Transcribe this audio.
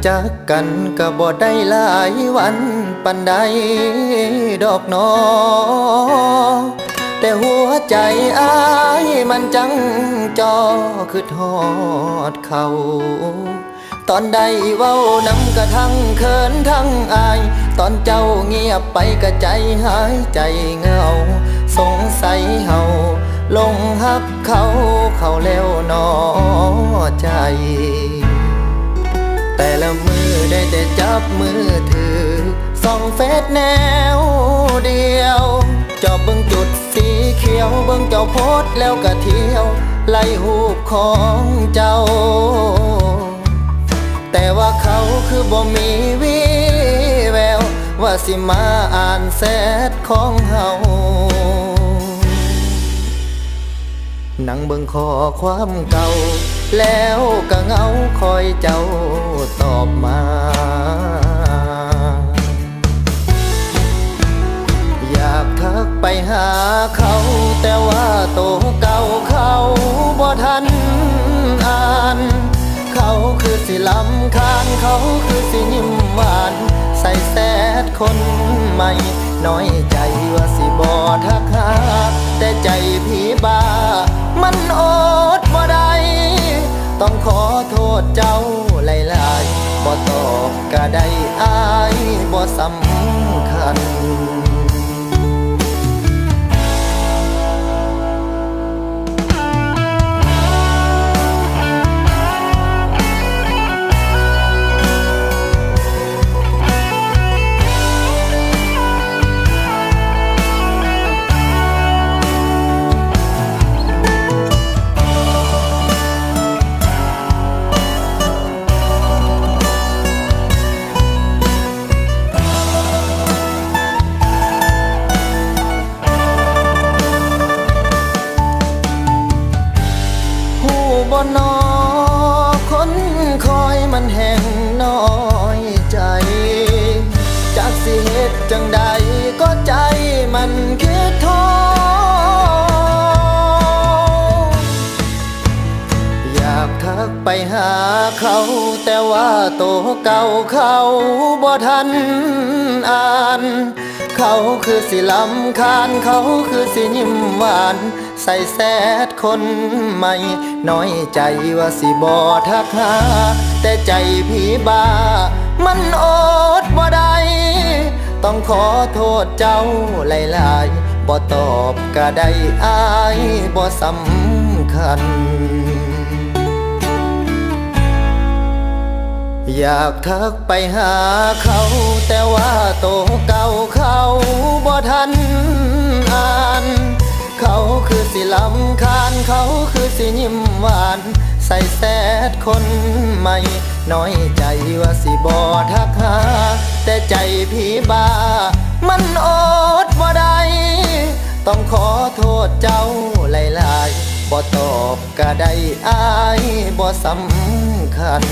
จักกันก็บ่ได้หลายวันปานใดดอกน้อแต่หัวใจอ้ายมันจังจอคือทอดเขาตอนใดเว้านำกะทั้งเขินทั้งอายตอนเจ้าเงียบไปกะใจหายใจเหงาสงสัยเฮาลงฮักเขาแล้วนอใจแต่ละมือได้แต่จับมือถือส่องเฟซแนวเดียวจอบเบิ่งจุดสีเขียวเบิ่งเจ้าโพสแล้วก็เที่ยวไล่หูปของเจ้าแต่ว่าเขาคือบ่มีวี่แววว่าสิมาอ่านแชทของเฮานั่งเบิ่งข้อความเก่าแล้วก็เหงาคอยเจ้าตอบมาอยากทักไปหาเขาแต่ว่าโตเก่าเขาบ่ทันอ่านเขาคือสิลำคาญเขาคือสิยิ้มหวานใส่แซดคนใหม่น้อยใจว่าสิบ่ทักหาแต่ใจพี่บ้ามันอดบ่ได้ต้องขอโทษเจ้าหลายๆบ่ตอบก็ได้อายบ่สำคัญบ่นอคนคอยมันแห่งน้อยใจจากสิเหตุจังใดก็ใจมันคิดท้ออยากทักไปหาเขาแต่ว่าโตเก่าเขาบ่ทันอ่านเขาคือสิลำคาญเขาคือสิยิ้มหวานใส่แซดคนใหม่น้อยใจว่าสิบ่ทักหาแต่ใจพี่บ้ามันอดบ่ได้ต้องขอโทษเจ้าหลายๆบ่ตอบก็ได้อายบ่สำคัญอยากทักไปหาเขาแต่ว่าโตเก่าเขาบ่ทันอ่านเขาคือสิลำคาญเขาคือสิยิ้มหวานใส่แซดคนใหม่น้อยใจว่าสิบ่ทักหาแต่ใจพี่บ้ามันอดบ่ได้ต้องขอโทษเจ้าหลายๆบ่ตอบก็ได้อายบ่สำคัญ